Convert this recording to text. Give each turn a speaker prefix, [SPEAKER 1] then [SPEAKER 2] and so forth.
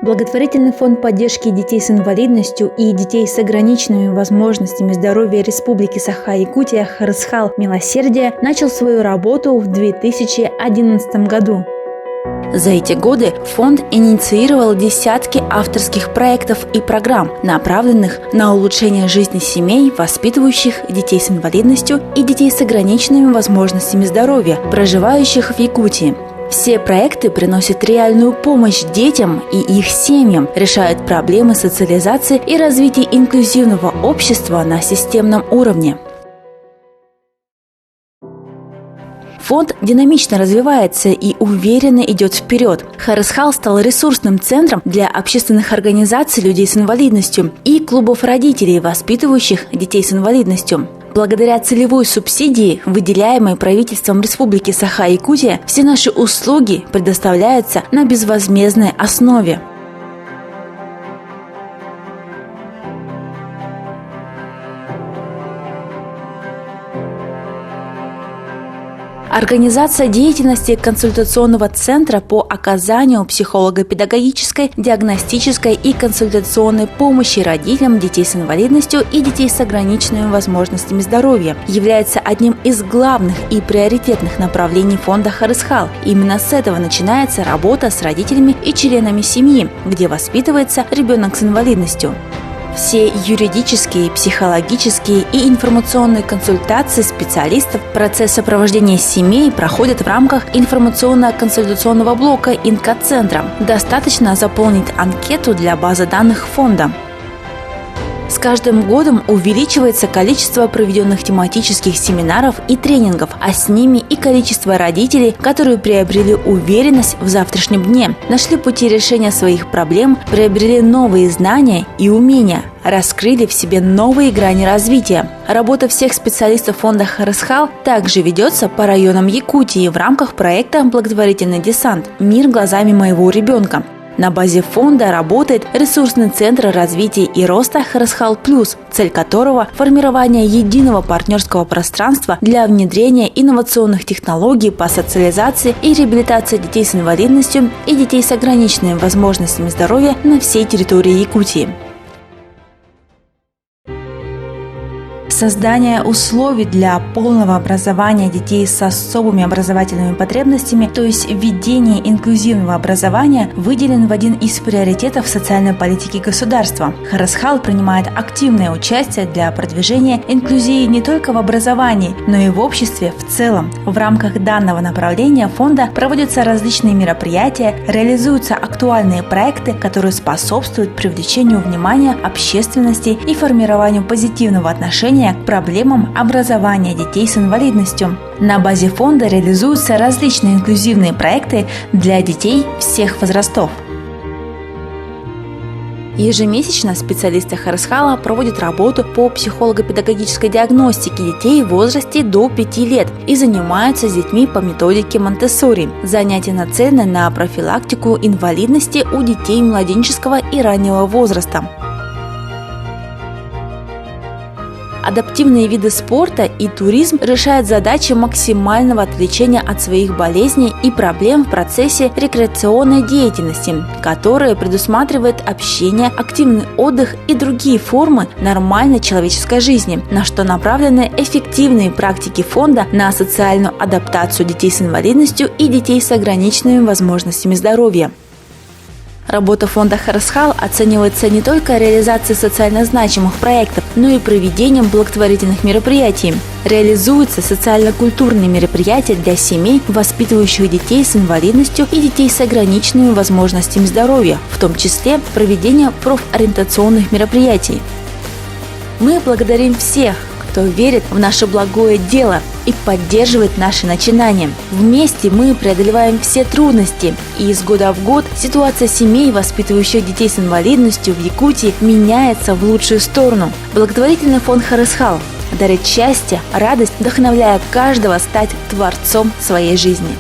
[SPEAKER 1] Благотворительный фонд поддержки детей с инвалидностью и детей с ограниченными возможностями здоровья Республики Саха-Якутия «Харысхал Милосердие» начал свою работу в 2011 году. За эти годы фонд инициировал десятки авторских проектов и программ, направленных на улучшение жизни семей, воспитывающих детей с инвалидностью и детей с ограниченными возможностями здоровья, проживающих в Якутии. Все проекты приносят реальную помощь детям и их семьям, решают проблемы социализации и развития инклюзивного общества на системном уровне. Фонд динамично развивается и уверенно идет вперед. Харысхал стал ресурсным центром для общественных организаций людей с инвалидностью и клубов родителей, воспитывающих детей с инвалидностью. Благодаря целевой субсидии, выделяемой правительством Республики Саха-Якутия, все наши услуги предоставляются на безвозмездной основе. Организация деятельности консультационного центра по оказанию психолого-педагогической, диагностической и консультационной помощи родителям детей с инвалидностью и детей с ограниченными возможностями здоровья является одним из главных и приоритетных направлений фонда «Харысхал». Именно с этого начинается работа с родителями и членами семьи, где воспитывается ребенок с инвалидностью. Все юридические, психологические и информационные консультации специалистов процесс сопровождения семей проходят в рамках информационно-консультационного блока Инкоцентра. Достаточно заполнить анкету для базы данных фонда. С каждым годом увеличивается количество проведенных тематических семинаров и тренингов, а с ними и количество родителей, которые приобрели уверенность в завтрашнем дне, нашли пути решения своих проблем, приобрели новые знания и умения, раскрыли в себе новые грани развития. Работа всех специалистов фонда «Харысхал» также ведется по районам Якутии в рамках проекта «Благотворительный десант. Мир глазами моего ребенка». На базе фонда работает ресурсный центр развития и роста «Харысхал Плюс», цель которого – формирование единого партнерского пространства для внедрения инновационных технологий по социализации и реабилитации детей с инвалидностью и детей с ограниченными возможностями здоровья на всей территории Якутии. Создание условий для полного образования детей с особыми образовательными потребностями, то есть введение инклюзивного образования, выделен в один из приоритетов социальной политики государства. Харысхал принимает активное участие для продвижения инклюзии не только в образовании, но и в обществе в целом. В рамках данного направления фонда проводятся различные мероприятия, реализуются актуальные проекты, которые способствуют привлечению внимания общественности и формированию позитивного отношения к проблемам образования детей с инвалидностью. На базе фонда реализуются различные инклюзивные проекты для детей всех возрастов. Ежемесячно специалисты Харысхала проводят работу по психолого-педагогической диагностике детей в возрасте до 5 лет и занимаются с детьми по методике Монтессори. Занятия нацелены на профилактику инвалидности у детей младенческого и раннего возраста. Адаптивные виды спорта и туризм решают задачи максимального отвлечения от своих болезней и проблем в процессе рекреационной деятельности, которая предусматривает общение, активный отдых и другие формы нормальной человеческой жизни, на что направлены эффективные практики фонда на социальную адаптацию детей с инвалидностью и детей с ограниченными возможностями здоровья. Работа фонда «Харысхал» оценивается не только реализацией социально значимых проектов, но и проведением благотворительных мероприятий. Реализуются социально-культурные мероприятия для семей, воспитывающих детей с инвалидностью и детей с ограниченными возможностями здоровья, в том числе проведение профориентационных мероприятий. Мы благодарим всех, кто верит в наше благое дело и поддерживает наши начинания. Вместе мы преодолеваем все трудности, и из года в год ситуация семей, воспитывающих детей с инвалидностью в Якутии, меняется в лучшую сторону. Благотворительный фонд «Харысхал» дарит счастье, радость, вдохновляя каждого стать творцом своей жизни.